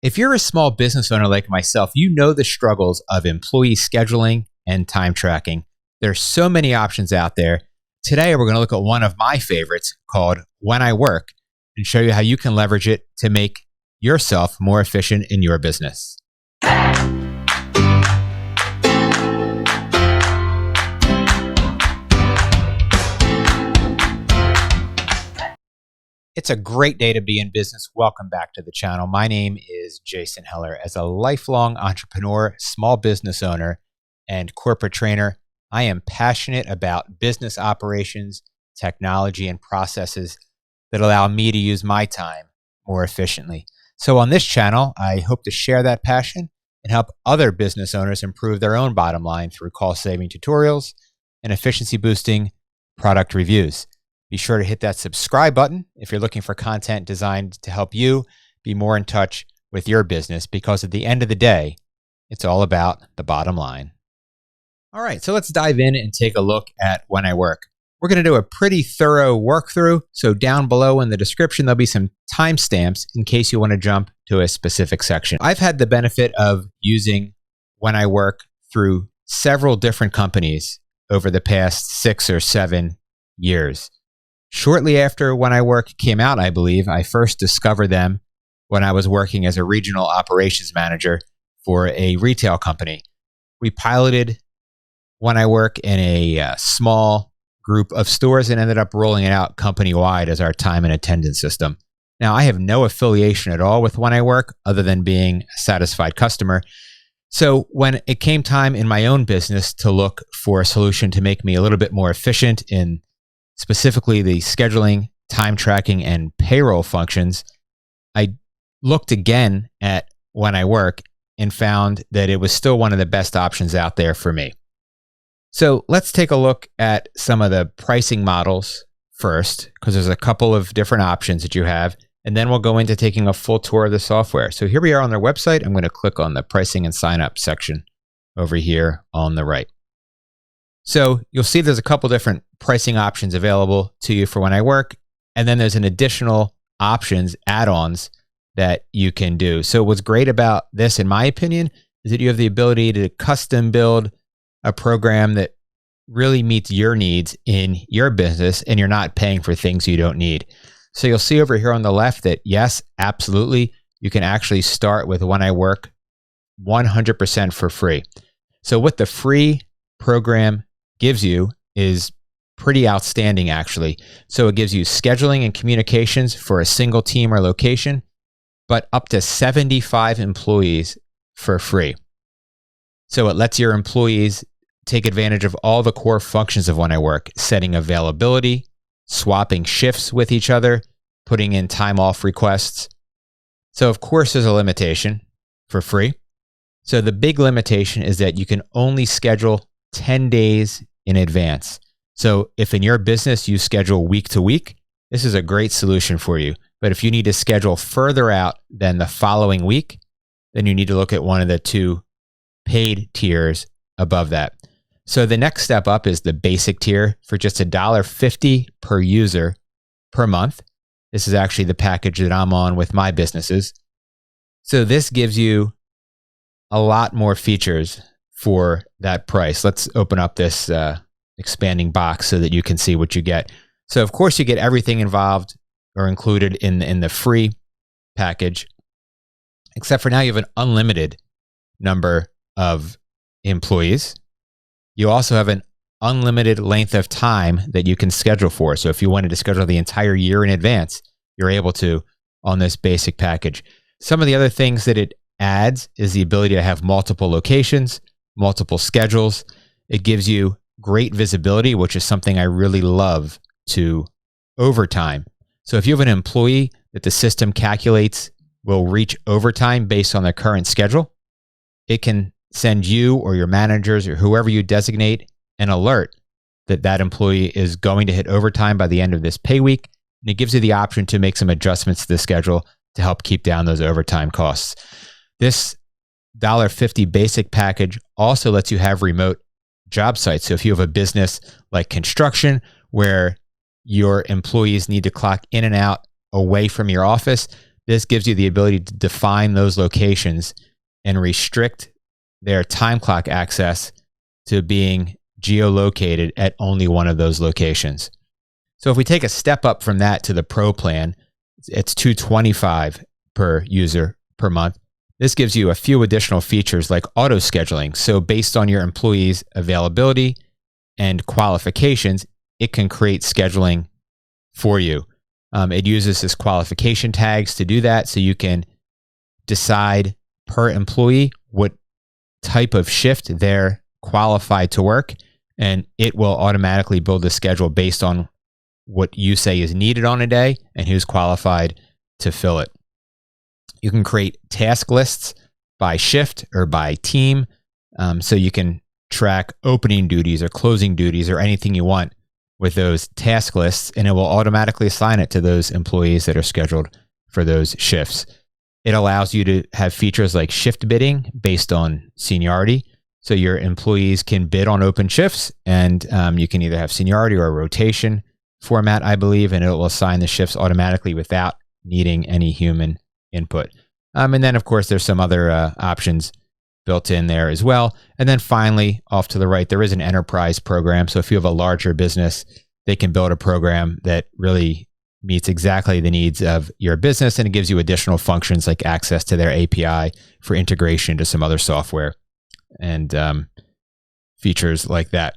If you're a small business owner like myself, you know the struggles of employee scheduling and time tracking. There's so many options out there. Today, we're going to look at one of my favorites called When I Work and show you how you can leverage it to make yourself more efficient in your business. It's a great day to be in business. Welcome back to the channel. My name is Jason Heller. As a lifelong entrepreneur, small business owner, and corporate trainer, I am passionate about business operations, technology, and processes that allow me to use my time more efficiently. So on this channel, I hope to share that passion and help other business owners improve their own bottom line through cost-saving tutorials and efficiency-boosting product reviews. Be sure to hit that subscribe button if you're looking for content designed to help you be more in touch with your business, because at the end of the day, it's all about the bottom line. All right, so let's dive in and take a look at When I Work. We're going to do a pretty thorough work through, so down below in the description, there'll be some timestamps in case you want to jump to a specific section. I've had the benefit of using When I Work through several different companies over the past 6 or 7 years. Shortly after When I Work came out, I believe, I first discovered them when I was working as a regional operations manager for a retail company. We piloted When I Work in a small group of stores and ended up rolling it out company-wide as our time and attendance system. Now, I have no affiliation at all with When I Work other than being a satisfied customer. So when it came time in my own business to look for a solution to make me a little bit more efficient in specifically the scheduling, time tracking, and payroll functions, I looked again at When I Work and found that it was still one of the best options out there for me. So let's take a look at some of the pricing models first, because there's a couple of different options that you have, and then we'll go into taking a full tour of the software. So here we are on their website. I'm going to click on the pricing and sign up section over here on the right. So you'll see there's a couple different pricing options available to you for When I Work, and then there's an additional options, add-ons that you can do. So what's great about this, in my opinion, is that you have the ability to custom build a program that really meets your needs in your business, and you're not paying for things you don't need. So you'll see over here on the left that yes, absolutely, you can actually start with When I Work 100% for free. So what the free program gives you is pretty outstanding, actually. So it gives you scheduling and communications for a single team or location, but up to 75 employees for free. So it lets your employees take advantage of all the core functions of When I Work, setting availability, swapping shifts with each other, putting in time off requests. So of course there's a limitation for free. So the big limitation is that you can only schedule 10 days in advance. So if in your business you schedule week to week, this is a great solution for you. But if you need to schedule further out than the following week, then you need to look at one of the two paid tiers above that. So the next step up is the basic tier for just $1.50 per user per month. This is actually the package that I'm on with my businesses. So this gives you a lot more features for that price. Let's open up this expanding box so that you can see what you get. So of course you get everything involved or included in the free package, except for now you have an unlimited number of employees. You also have an unlimited length of time that you can schedule for. So if you wanted to schedule the entire year in advance, you're able to on this basic package. Some of the other things that it adds is the ability to have multiple locations, multiple schedules. It gives you great visibility, which is something I really love, to overtime. So if you have an employee that the system calculates will reach overtime based on their current schedule, it can send you or your managers or whoever you designate an alert that that employee is going to hit overtime by the end of this pay week. And it gives you the option to make some adjustments to the schedule to help keep down those overtime costs. This $1.50 basic package also lets you have remote job sites. So if you have a business like construction where your employees need to clock in and out away from your office, This gives you the ability to define those locations and restrict their time clock access to being geolocated at only one of those locations. So if we take a step up from that to the Pro plan, it's $225 per user per month. This gives you a few additional features like auto scheduling. So based on your employees' availability and qualifications, it can create scheduling for you. It uses this qualification tags to do that. So you can decide per employee what type of shift they're qualified to work, and it will automatically build a schedule based on what you say is needed on a day and who's qualified to fill it. You can create task lists by shift or by team. So you can track opening duties or closing duties or anything you want with those task lists, and it will automatically assign it to those employees that are scheduled for those shifts. It allows you to have features like shift bidding based on seniority. So your employees can bid on open shifts, and you can either have seniority or a rotation format, I believe, and it will assign the shifts automatically without needing any human input. And then, of course, there's some other options built in there as well. And then finally, off to the right, there is an enterprise program. So if you have a larger business, they can build a program that really meets exactly the needs of your business, and it gives you additional functions like access to their API for integration to some other software and features like that.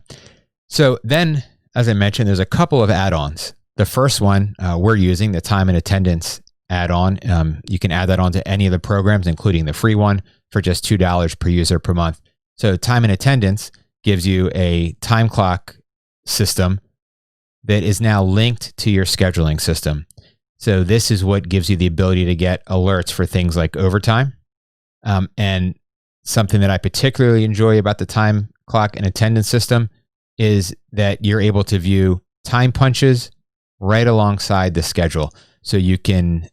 So then, as I mentioned, there's a couple of add-ons. The first one we're using, the time and attendance add-on. You can add that on to any of the programs, including the free one, for just $2 per user per month. So time and attendance gives you a time clock system that is now linked to your scheduling system. So this is what gives you the ability to get alerts for things like overtime. And something that I particularly enjoy about the time clock and attendance system is that you're able to view time punches right alongside the schedule. So you can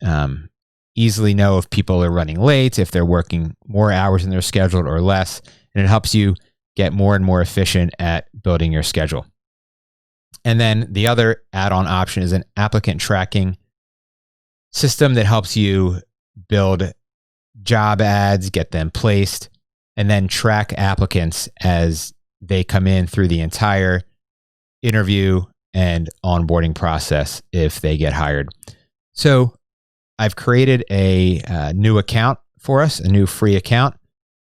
easily know if people are running late, if they're working more hours than they're scheduled or less, and it helps you get more and more efficient at building your schedule. And then the other add-on option is an applicant tracking system that helps you build job ads, get them placed, and then track applicants as they come in through the entire interview and onboarding process if they get hired. So I've created a new account for us, a new free account.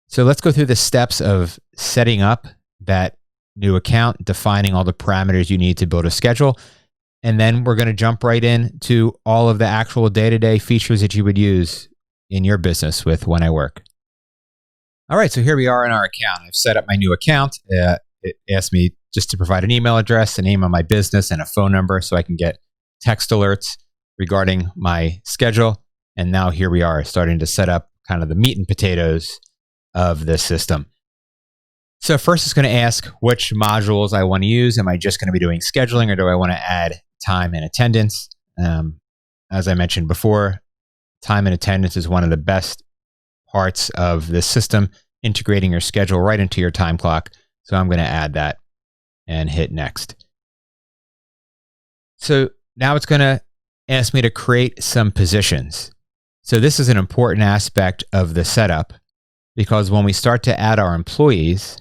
So let's go through the steps of setting up that new account, defining all the parameters you need to build a schedule. And then we're going to jump right in to all of the actual day-to-day features that you would use in your business with When I Work. All right, so here we are in our account. I've set up my new account. It asked me just to provide an email address, the name of my business, and a phone number so I can get text alerts regarding my schedule. And now here we are starting to set up kind of the meat and potatoes of this system. So first it's going to ask which modules I want to use. Am I just going to be doing scheduling, or do I want to add time and attendance? As I mentioned before, time and attendance is one of the best parts of this system, integrating your schedule right into your time clock. So I'm going to add that and hit next. So now it's going to ask me to create some positions. So this is an important aspect of the setup, because when we start to add our employees,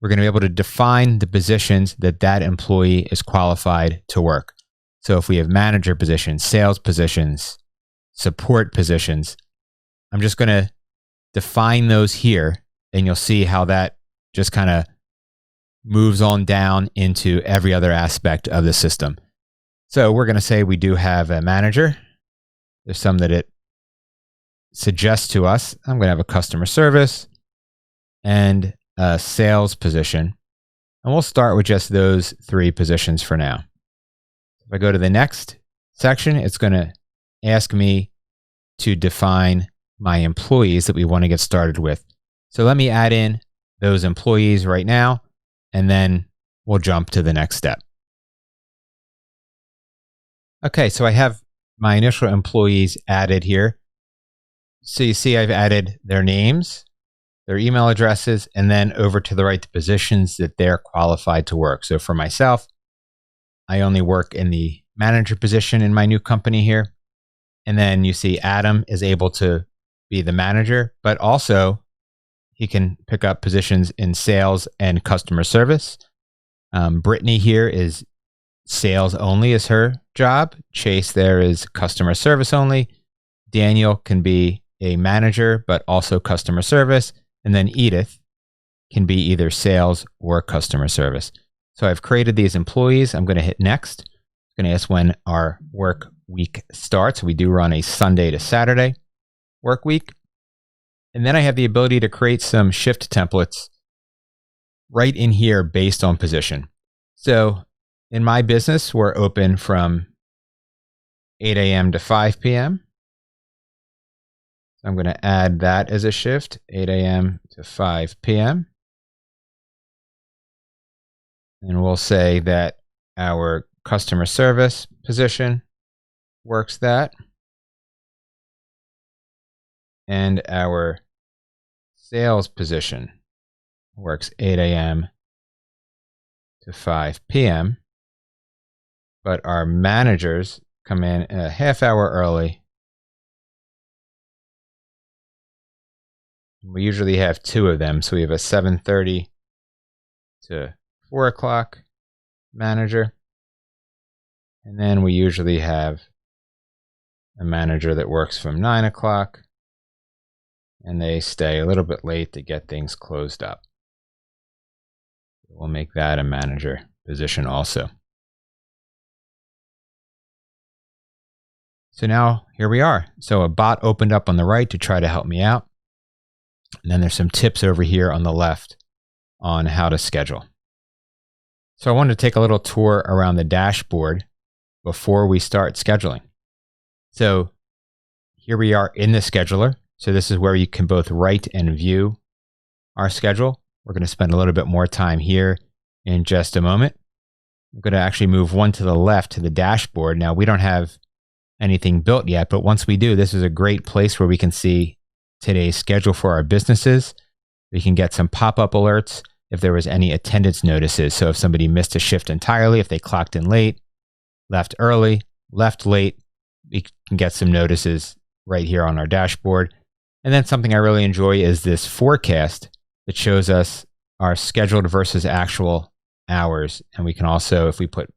we're going to be able to define the positions that employee is qualified to work. So if we have manager positions, sales positions, support positions, I'm just going to define those here, and you'll see how that just kind of moves on down into every other aspect of the system. So we're going to say we do have a manager. There's some that it suggests to us. I'm going to have a customer service and a sales position. And we'll start with just those three positions for now. If I go to the next section, it's going to ask me to define my employees that we want to get started with. So let me add in those employees right now, and then we'll jump to the next step. Okay, so I have my initial employees added here. So you see I've added their names, their email addresses, and then over to the right, the positions that they're qualified to work. So for myself, I only work in the manager position in my new company here. And then you see Adam is able to be the manager, but also he can pick up positions in sales and customer service. Brittany here is sales only is her job. Chase there is customer service only. Daniel can be a manager, but also customer service. And then Edith can be either sales or customer service. So I've created these employees. I'm going to hit next. I'm going to ask when our work week starts. We do run a Sunday to Saturday work week. And then I have the ability to create some shift templates right in here based on position. So in my business, we're open from 8 a.m. to 5 p.m. I'm going to add that as a shift, 8 a.m. to 5 p.m. And we'll say that our customer service position works that. And our sales position works 8 a.m. to 5 p.m. But our managers come in a half hour early. We usually have two of them. So we have a 7:30 to 4 o'clock manager. And then we usually have a manager that works from 9 o'clock. And they stay a little bit late to get things closed up. We'll make that a manager position also. So now here we are. So a bot opened up on the right to try to help me out. And then there's some tips over here on the left on how to schedule. So I wanted to take a little tour around the dashboard before we start scheduling. So here we are in the scheduler. So this is where you can both write and view our schedule. We're going to spend a little bit more time here in just a moment. I'm going to actually move one to the left to the dashboard. Now we don't have anything built yet, but once we do, this is a great place where we can see today's schedule for our businesses. We can get some pop-up alerts if there was any attendance notices. So if somebody missed a shift entirely, if they clocked in late, left early, left late, we can get some notices right here on our dashboard. And then something I really enjoy is this forecast that shows us our scheduled versus actual hours. And we can also, if we put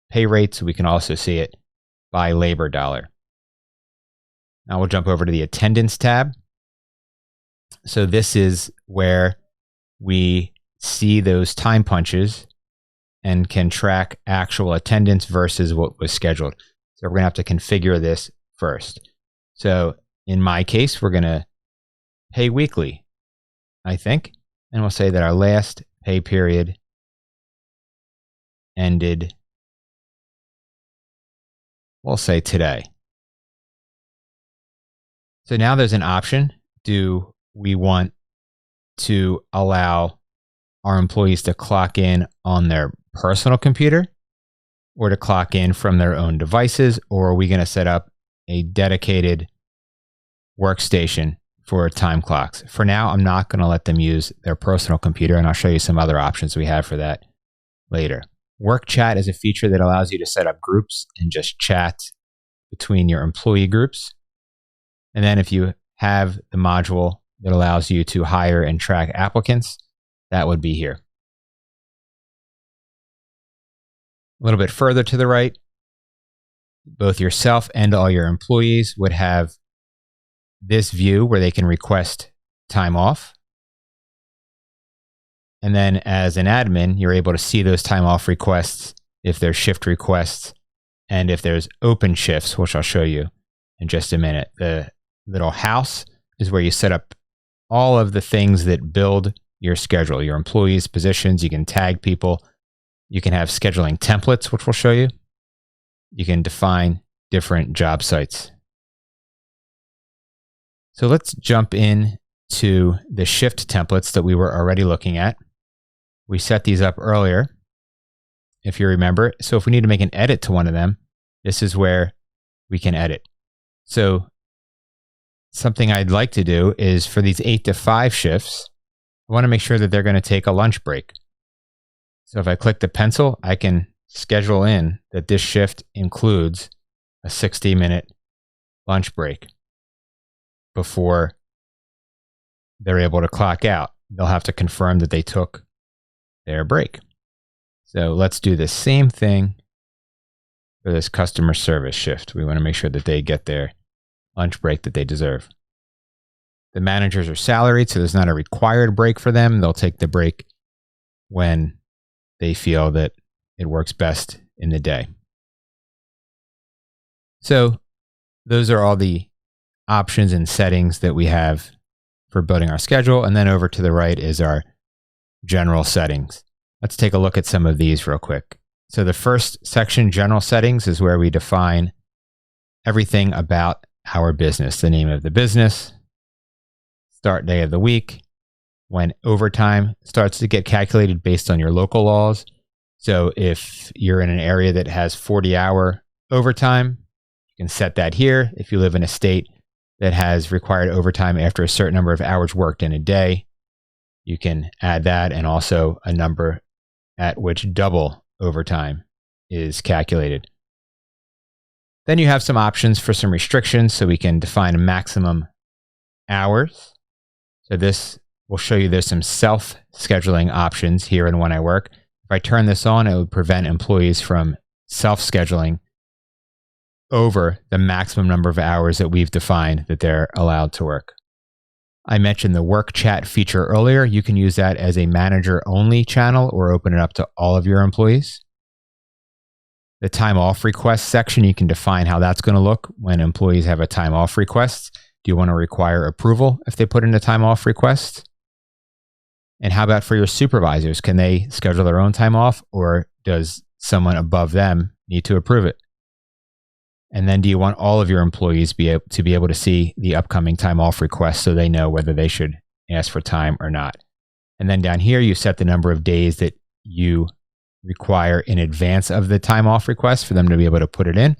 pay rates, we can also see it by labor dollar. Now we'll jump over to the attendance tab. So this is where we see those time punches and can track actual attendance versus what was scheduled. So we're going to have to configure this first. So in my case, we're going to pay weekly, I think. And we'll say that our last pay period ended, we'll say today. So now there's an option. Do we want to allow our employees to clock in on their personal computer or to clock in from their own devices? Or are we going to set up a dedicated workstation for time clocks? For now, I'm not going to let them use their personal computer, and I'll show you some other options we have for that later. Work chat is a feature that allows you to set up groups and just chat between your employee groups. And then if you have the module that allows you to hire and track applicants, that would be here. A little bit further to the right, both yourself and all your employees would have this view where they can request time off. And then as an admin, you're able to see those time off requests, if there's shift requests, and if there's open shifts, which I'll show you in just a minute. The little house is where you set up all of the things that build your schedule, your employees' positions. You can tag people. You can have scheduling templates, which we'll show you. You can define different job sites. So let's jump in to the shift templates that we were already looking at. We set these up earlier, if you remember. So if we need to make an edit to one of them, this is where we can edit. So something I'd like to do is for these 8 to 5 shifts, I want to make sure that they're going to take a lunch break. So if I click the pencil, I can schedule in that this shift includes a 60-minute lunch break before they're able to clock out. They'll have to confirm that they took their break. So let's do the same thing for this customer service shift. We want to make sure that they get their lunch break that they deserve. The managers are salaried, so there's not a required break for them. They'll take the break when they feel that it works best in the day. So those are all the options and settings that we have for building our schedule. And then over to the right is our general settings. Let's take a look at some of these real quick. So the first section, general settings, is where we define everything about our business: the name of the business, start day of the week, when overtime starts to get calculated based on your local laws. So if you're in an area that has 40-hour overtime, you can set that here. If you live in a state that has required overtime after a certain number of hours worked in a day, you can add that, and also a number at which double overtime is calculated. Then you have some options for some restrictions, so we can define maximum hours. So this will show you there's some self-scheduling options here in When I Work. If I turn this on, it would prevent employees from self-scheduling over the maximum number of hours that we've defined that they're allowed to work. I mentioned the work chat feature earlier. You can use that as a manager-only channel or open it up to all of your employees. The time off request section, you can define how that's going to look when employees have a time off request. Do you want to require approval if they put in a time off request? And how about for your supervisors? Can they schedule their own time off, or does someone above them need to approve it? And then do you want all of your employees to be able to see the upcoming time off request so they know whether they should ask for time or not? And then down here, you set the number of days that you require in advance of the time off request for them to be able to put it in,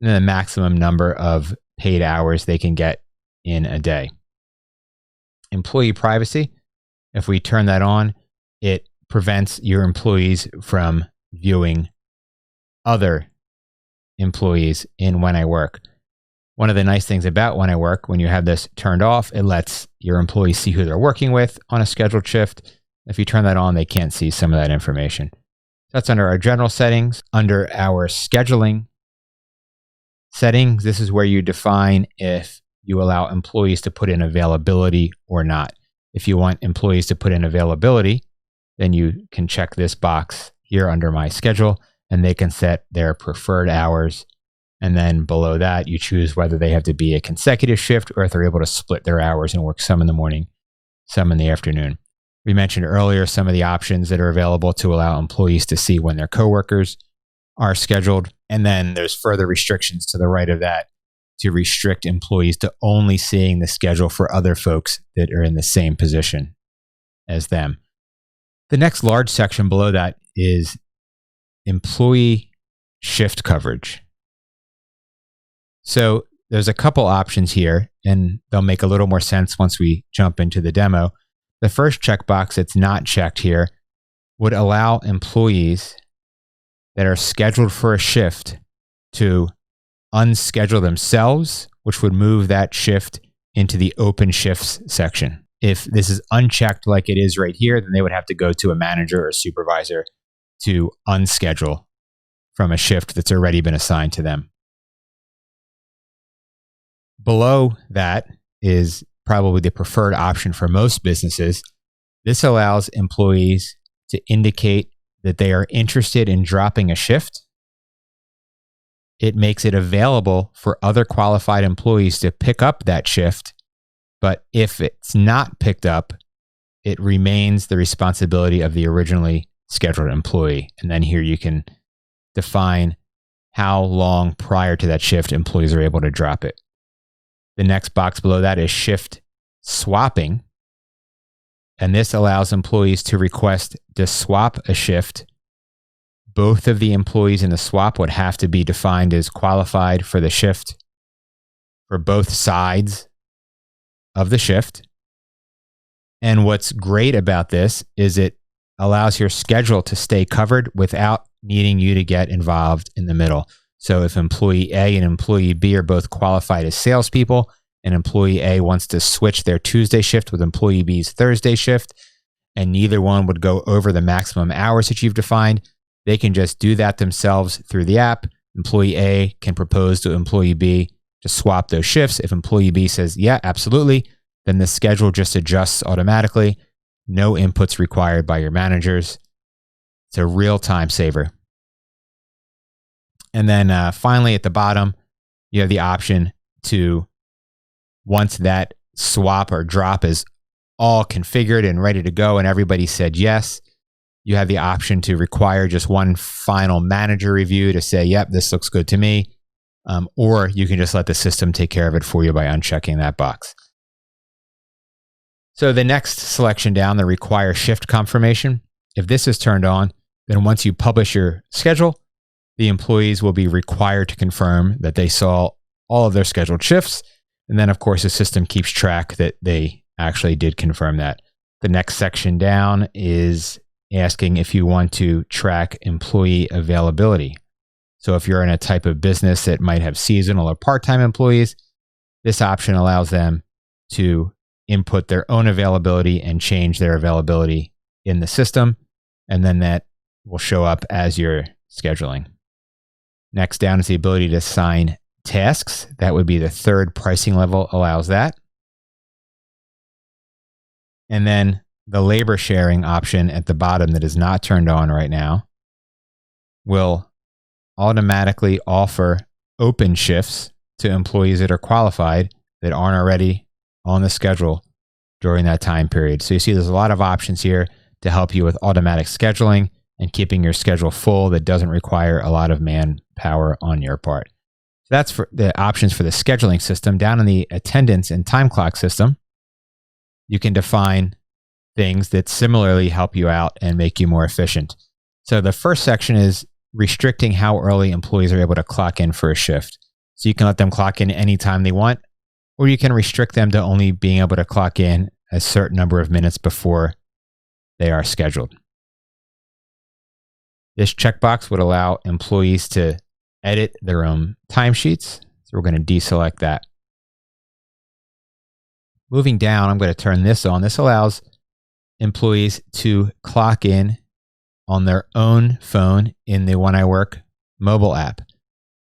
and then the maximum number of paid hours they can get in a day. Employee privacy, if we turn that on, it prevents your employees from viewing other employees in When I Work. One of the nice things about When I Work, when you have this turned off, it lets your employees see who they're working with on a scheduled shift. If you turn that on, they can't see some of that information. That's under our general settings. Under our scheduling settings, this is where you define if you allow employees to put in availability or not. If you want employees to put in availability, then you can check this box here under My Schedule, and they can set their preferred hours. And then below that, you choose whether they have to be a consecutive shift or if they're able to split their hours and work some in the morning, some in the afternoon. We mentioned earlier some of the options that are available to allow employees to see when their coworkers are scheduled. And then there's further restrictions to the right of that to restrict employees to only seeing the schedule for other folks that are in the same position as them. The next large section below that is employee shift coverage. So there's a couple options here, and they'll make a little more sense once we jump into the demo. The first checkbox that's not checked here would allow employees that are scheduled for a shift to unschedule themselves, which would move that shift into the open shifts section. If this is unchecked like it is right here, then they would have to go to a manager or supervisor to unschedule from a shift that's already been assigned to them. Below that is probably the preferred option for most businesses. This allows employees to indicate that they are interested in dropping a shift. It makes it available for other qualified employees to pick up that shift. But if it's not picked up, it remains the responsibility of the originally scheduled employee. And then here you can define how long prior to that shift employees are able to drop it. The next box below that is shift swapping. And this allows employees to request to swap a shift. Both of the employees in the swap would have to be defined as qualified for the shift for both sides of the shift. And what's great about this is it allows your schedule to stay covered without needing you to get involved in the middle. So if employee A and employee B are both qualified as salespeople, and employee A wants to switch their Tuesday shift with employee B's Thursday shift, and neither one would go over the maximum hours that you've defined, they can just do that themselves through the app. Employee A can propose to employee B to swap those shifts. If employee B says, yeah, absolutely, then the schedule just adjusts automatically. No inputs required by your managers. It's a real time saver. And then finally at the bottom, you have the option to, once that swap or drop is all configured and ready to go and everybody said yes, you have the option to require just one final manager review to say, yep, this looks good to me. Or you can just let the system take care of it for you by unchecking that box. So the next selection down, the require shift confirmation. If this is turned on, then once you publish your schedule, the employees will be required to confirm that they saw all of their scheduled shifts. And then, of course, the system keeps track that they actually did confirm that. The next section down is asking if you want to track employee availability. So if you're in a type of business that might have seasonal or part-time employees, this option allows them to input their own availability and change their availability in the system. And then that will show up as you're scheduling. Next down is the ability to assign tasks. That would be the third pricing level, allows that. And then the labor sharing option at the bottom that is not turned on right now will automatically offer open shifts to employees that are qualified that aren't already on the schedule during that time period. So you see there's a lot of options here to help you with automatic scheduling and keeping your schedule full that doesn't require a lot of manpower on your part. So that's for the options for the scheduling system. Down in the attendance and time clock system, you can define things that similarly help you out and make you more efficient. So the first section is restricting how early employees are able to clock in for a shift. So you can let them clock in anytime they want, or you can restrict them to only being able to clock in a certain number of minutes before they are scheduled. This checkbox would allow employees to edit their own timesheets. So we're going to deselect that. Moving down, I'm going to turn this on. This allows employees to clock in on their own phone in the When I Work mobile app.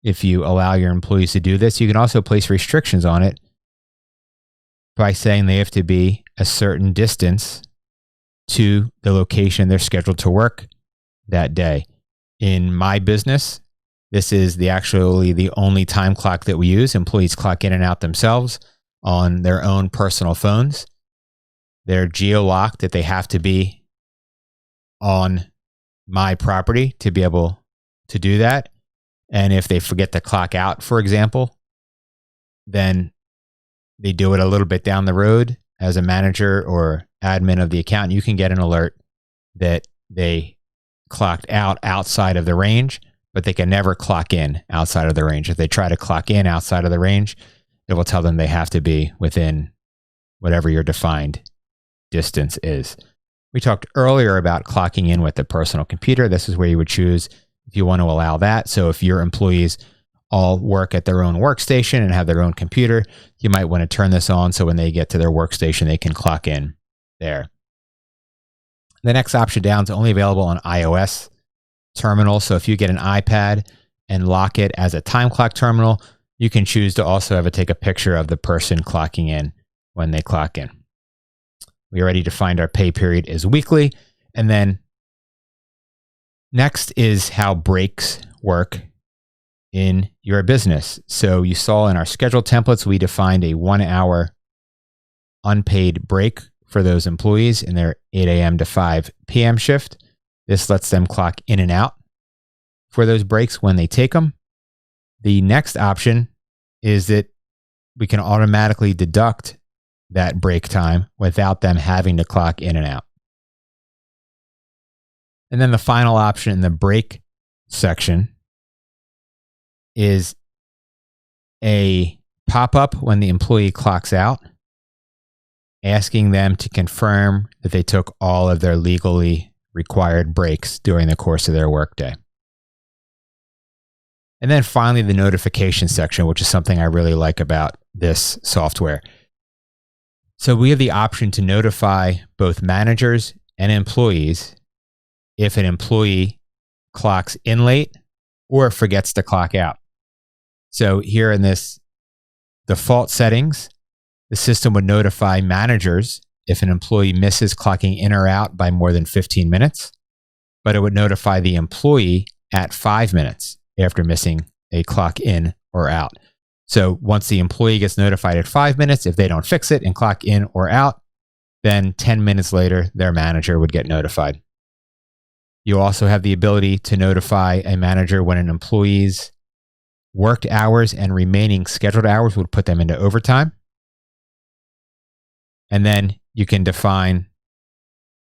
If you allow your employees to do this, you can also place restrictions on it by saying they have to be a certain distance to the location they're scheduled to work that day. In my business, this is the only time clock that we use. Employees clock in and out themselves on their own personal phones. They're geo-locked that they have to be on my property to be able to do that. And if they forget to clock out, for example, then they do it a little bit down the road. As a manager or admin of the account, you can get an alert that they clocked out outside of the range, but they can never clock in outside of the range. If they try to clock in outside of the range, it will tell them they have to be within whatever your defined distance is. We talked earlier about clocking in with the personal computer. This is where you would choose if you want to allow that. So if your employees all work at their own workstation and have their own computer, you might want to turn this on so when they get to their workstation, they can clock in there. The next option down is only available on iOS terminal. So if you get an iPad and lock it as a time clock terminal, you can choose to also have it take a picture of the person clocking in when they clock in. We already defined our pay period as weekly. And then next is how breaks work in your business. So you saw in our schedule templates, we defined a 1 hour unpaid break for those employees in their 8 a.m. to 5 p.m. shift. This lets them clock in and out for those breaks when they take them. The next option is that we can automatically deduct that break time without them having to clock in and out. And then the final option in the break section is a pop-up when the employee clocks out, asking them to confirm that they took all of their legally required breaks during the course of their workday. And then finally, the notification section, which is something I really like about this software. So we have the option to notify both managers and employees if an employee clocks in late or forgets to clock out. So here in this default settings, the system would notify managers if an employee misses clocking in or out by more than 15 minutes, but it would notify the employee at 5 minutes after missing a clock in or out. So once the employee gets notified at 5 minutes, if they don't fix it and clock in or out, then 10 minutes later, their manager would get notified. You also have the ability to notify a manager when an employee's worked hours and remaining scheduled hours would put them into overtime. And then you can define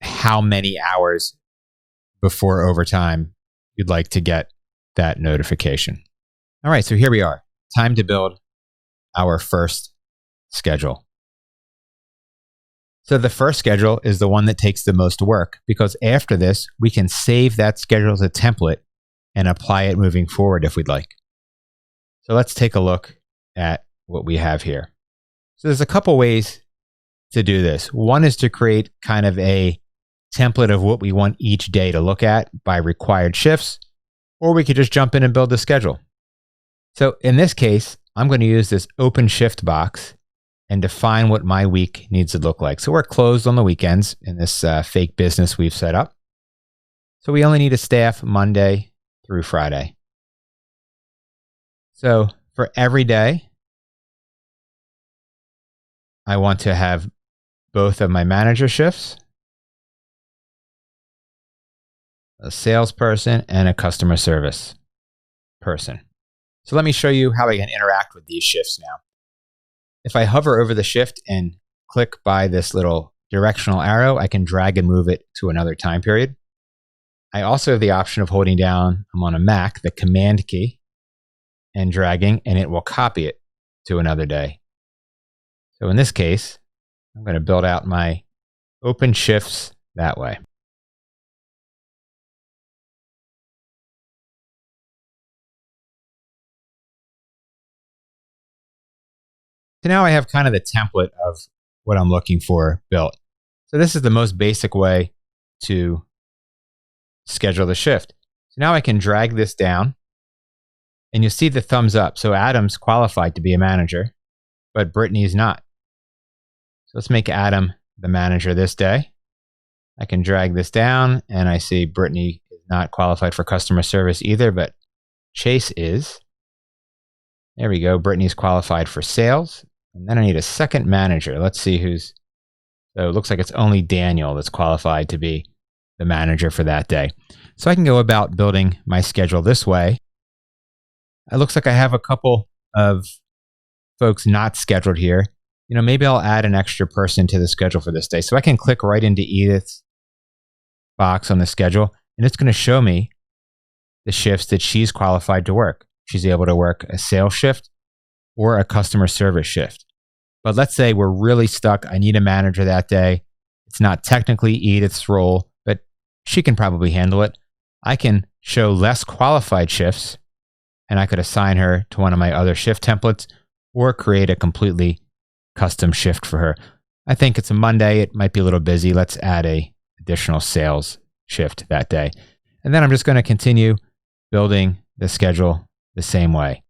how many hours before overtime you'd like to get that notification. All right, so here we are. Time to build our first schedule. So the first schedule is the one that takes the most work because after this, we can save that schedule as a template and apply it moving forward if we'd like. So let's take a look at what we have here. So there's a couple ways to do this. One is to create kind of a template of what we want each day to look at by required shifts, or we could just jump in and build the schedule. So in this case, I'm going to use this open shift box and define what my week needs to look like. So we're closed on the weekends in this fake business we've set up. So we only need to staff Monday through Friday. So for every day, I want to have both of my manager shifts, a salesperson, and a customer service person. So let me show you how I can interact with these shifts now. If I hover over the shift and click by this little directional arrow, I can drag and move it to another time period. I also have the option of holding down, I'm on a Mac, the Command key, and dragging, and it will copy it to another day. So in this case, I'm going to build out my open shifts that way. So now I have kind of the template of what I'm looking for built. So this is the most basic way to schedule the shift. So now I can drag this down and you'll see the thumbs up. So Adam's qualified to be a manager, but Brittany's not. So let's make Adam the manager this day. I can drag this down and I see Brittany is not qualified for customer service either, but Chase is. There we go. Brittany's qualified for sales. And then I need a second manager. Let's see who's, so it looks like it's only Daniel that's qualified to be the manager for that day. So I can go about building my schedule this way. It looks like I have a couple of folks not scheduled here. You know, maybe I'll add an extra person to the schedule for this day. So I can click right into Edith's box on the schedule, and it's going to show me the shifts that she's qualified to work. She's able to work a sales shift or a customer service shift. But let's say we're really stuck. I need a manager that day. It's not technically Edith's role, but she can probably handle it. I can show less qualified shifts, and I could assign her to one of my other shift templates or create a completely custom shift for her. I think it's a Monday. It might be a little busy. Let's add a additional sales shift that day. And then I'm just going to continue building the schedule the same way.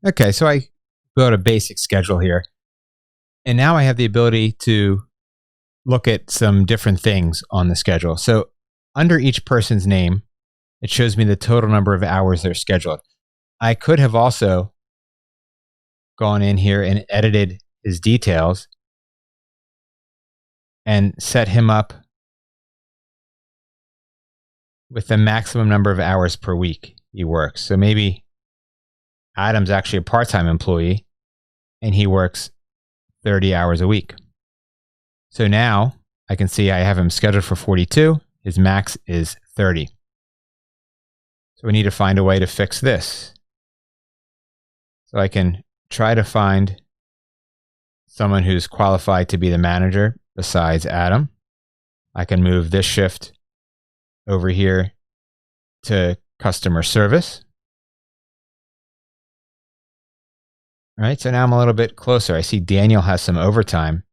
Okay, so I built a basic schedule here. And now I have the ability to look at some different things on the schedule. So under each person's name, it shows me the total number of hours they're scheduled. I could have also gone in here and edited his details and set him up with the maximum number of hours per week he works. So maybe Adam's actually a part-time employee and he works 30 hours a week. So now I can see I have him scheduled for 42. His max is 30. So we need to find a way to fix this. So I can try to find someone who's qualified to be the manager besides Adam. I can move this shift over here to customer service. All right, so now I'm a little bit closer. I see Daniel has some overtime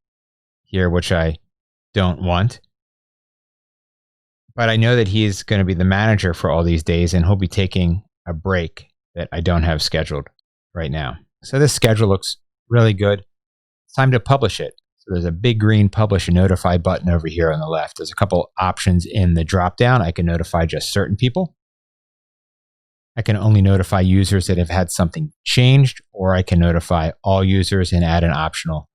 here, which I don't want. But I know that he's going to be the manager for all these days, and he'll be taking a break that I don't have scheduled right now. So this schedule looks really good. It's time to publish it. So there's a big green publish and notify button over here on the left. There's a couple options in the dropdown. I can notify just certain people. I can only notify users that have had something changed, or I can notify all users and add an optional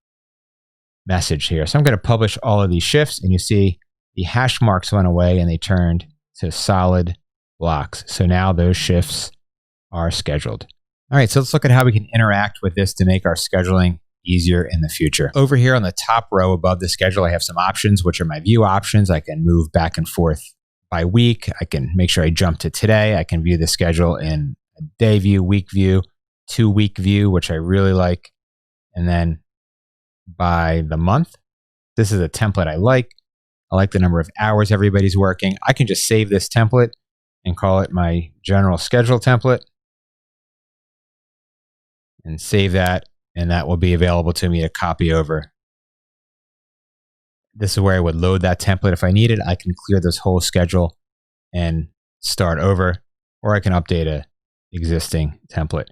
message here. So I'm going to publish all of these shifts, and you see the hash marks went away and they turned to solid blocks. So now those shifts are scheduled. All right, so let's look at how we can interact with this to make our scheduling easier in the future. Over here on the top row above the schedule, I have some options, which are my view options. I can move back and forth by week. I can make sure I jump to today. I can view the schedule in a day view, week view, 2-week view, which I really like. And then by the month, this is a template I like. I like the number of hours everybody's working. I can just save this template and call it my general schedule template and save that. And that will be available to me to copy over. This is where I would load that template if I need it. I can clear this whole schedule and start over, or I can update a existing template.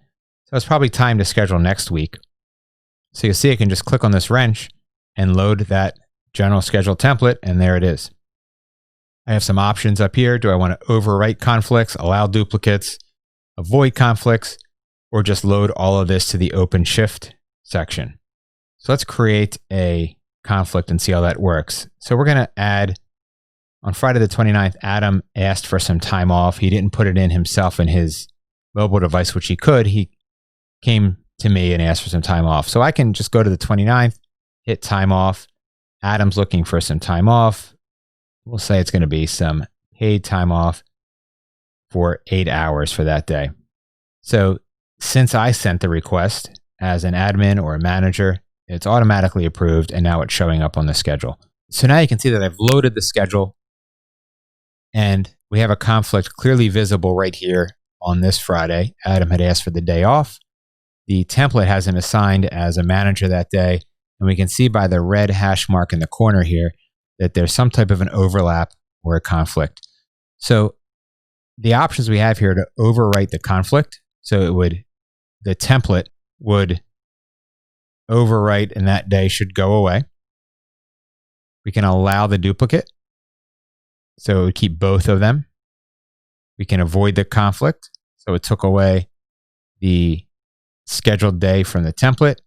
So it's probably time to schedule next week. So you'll see I can just click on this wrench and load that general schedule template, and there it is. I have some options up here. Do I want to overwrite conflicts, allow duplicates, avoid conflicts, or just load all of this to the open shift section? So let's create a conflict and see how that works. So we're going to add, on Friday the 29th, Adam asked for some time off. He didn't put it in himself in his mobile device, which he could. He came to me and asked for some time off. So I can just go to the 29th, hit time off. Adam's looking for some time off. We'll say it's going to be some paid time off for 8 hours for that day. So since I sent the request as an admin or a manager, it's automatically approved, and now it's showing up on the schedule. So now you can see that I've loaded the schedule, and we have a conflict clearly visible right here on this Friday. Adam had asked for the day off. The template has him assigned as a manager that day, and we can see by the red hash mark in the corner here that there's some type of an overlap or a conflict. So the options we have here to overwrite the conflict, so the template would overwrite and that day should go away. We can allow the duplicate, so it would keep both of them. We can avoid the conflict, so it took away the scheduled day from the template,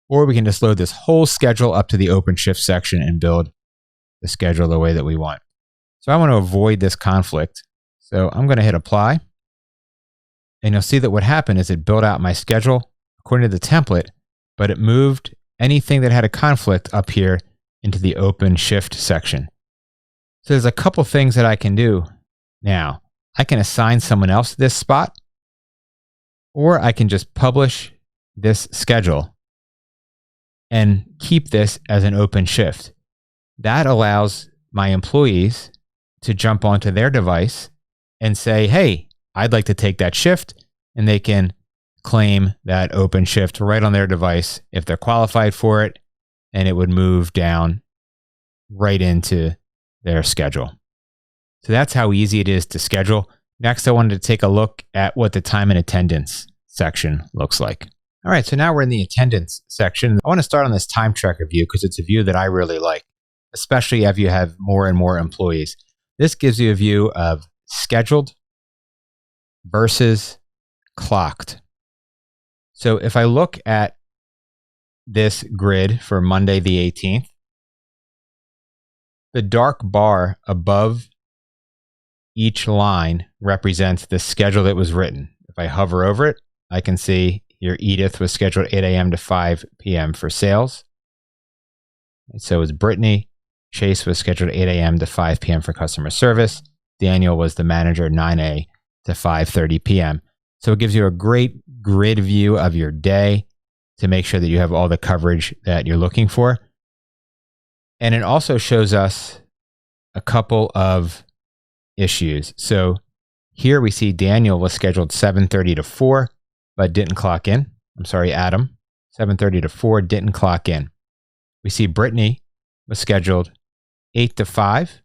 or we can just load this whole schedule up to the OpenShift section and build the schedule the way that we want. So I want to avoid this conflict. So I'm going to hit apply. And you'll see that what happened is it built out my schedule according to the template, but it moved anything that had a conflict up here into the OpenShift section. So there's a couple things that I can do now. I can assign someone else this spot, or I can just publish this schedule and keep this as an OpenShift. That allows my employees to jump onto their device and say, hey, I'd like to take that shift, and they can claim that OpenShift right on their device if they're qualified for it, and it would move down right into their schedule. So that's how easy it is to schedule. Next, I wanted to take a look at what the time and attendance section looks like. All right, so now we're in the attendance section. I want to start on this time tracker view because it's a view that I really like, especially if you have more and more employees. This gives you a view of scheduled versus clocked. So if I look at this grid for Monday the 18th, the dark bar above each line represents the schedule that was written. If I hover over it, I can see here Edith was scheduled 8 a.m. to 5 p.m. for sales. And so was Brittany. Chase was scheduled 8 a.m. to 5 p.m. for customer service. Daniel was the manager, 9 a. to 5:30 p.m. So it gives you a great grid view of your day to make sure that you have all the coverage that you're looking for. And it also shows us a couple of issues. So here we see Daniel was scheduled 7:30 to 4, but didn't clock in. I'm sorry, Adam. 7:30 to 4, didn't clock in. We see Brittany was scheduled 8 to 5,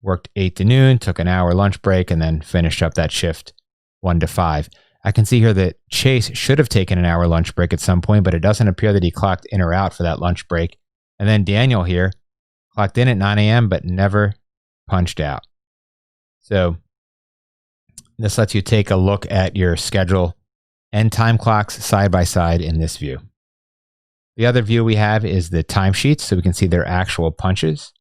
worked 8 to noon, took an hour lunch break, and then finished up that shift 1 to 5. I can see here that Chase should have taken an hour lunch break at some point, but it doesn't appear that he clocked in or out for that lunch break. And then Daniel here clocked in at 9 a.m., but never punched out. So this lets you take a look at your schedule and time clocks side by side in this view. The other view we have is the timesheets, so we can see their actual punches.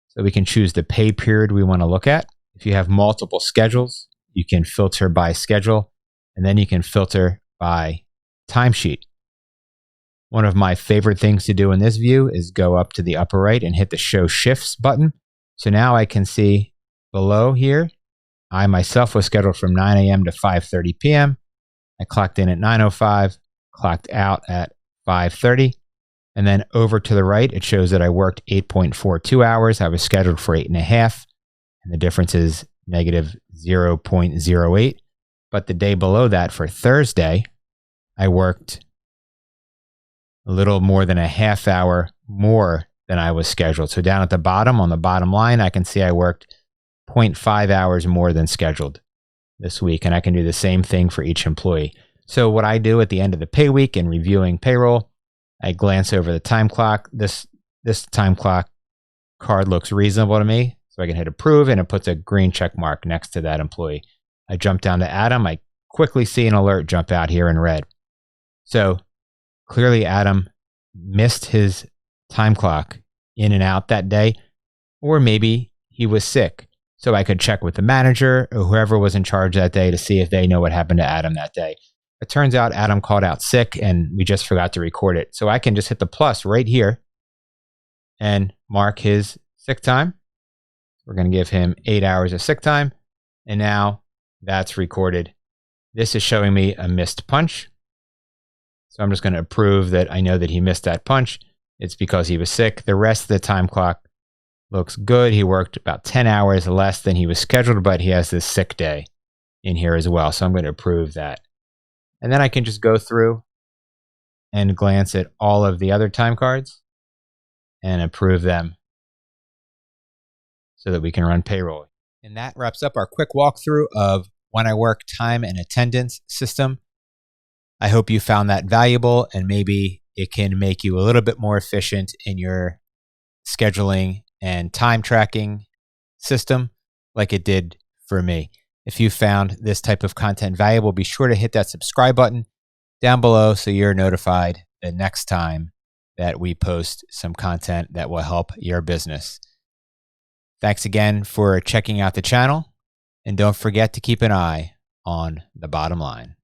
So we can choose the pay period we want to look at. If you have multiple schedules, you can filter by schedule, and then you can filter by timesheet. One of my favorite things to do in this view is go up to the upper right and hit the Show Shifts button. So now I can see below here, I myself was scheduled from 9 a.m. to 5:30 p.m. I clocked in at 9:05, clocked out at 5:30. And then over to the right, it shows that I worked 8.42 hours. I was scheduled for 8.5, and the difference is negative 0.08. But the day below that, for Thursday, I worked a little more than a half hour more than I was scheduled. So down at the bottom, on the bottom line, I can see I worked 0.5 hours more than scheduled this week. And I can do the same thing for each employee. So what I do at the end of the pay week and reviewing payroll, I glance over the time clock. This time clock card looks reasonable to me. So I can hit approve, and it puts a green check mark next to that employee. I jump down to Adam. I quickly see an alert jump out here in red. So clearly Adam missed his time clock in and out that day, or maybe he was sick. So I could check with the manager or whoever was in charge that day to see if they know what happened to Adam that day. It turns out Adam called out sick and we just forgot to record it. So I can just hit the plus right here and mark his sick time. We're going to give him 8 hours of sick time. And now that's recorded. This is showing me a missed punch. So I'm just going to approve that I know that he missed that punch. It's because he was sick. The rest of the time clock looks good. He worked about 10 hours less than he was scheduled, but he has this sick day in here as well. So I'm going to approve that. And then I can just go through and glance at all of the other time cards and approve them so that we can run payroll. And that wraps up our quick walkthrough of When I Work time and attendance system. I hope you found that valuable, and maybe it can make you a little bit more efficient in your scheduling and time tracking system like it did for me. If you found this type of content valuable, be sure to hit that subscribe button down below so you're notified the next time that we post some content that will help your business. Thanks again for checking out the channel, and don't forget to keep an eye on the bottom line.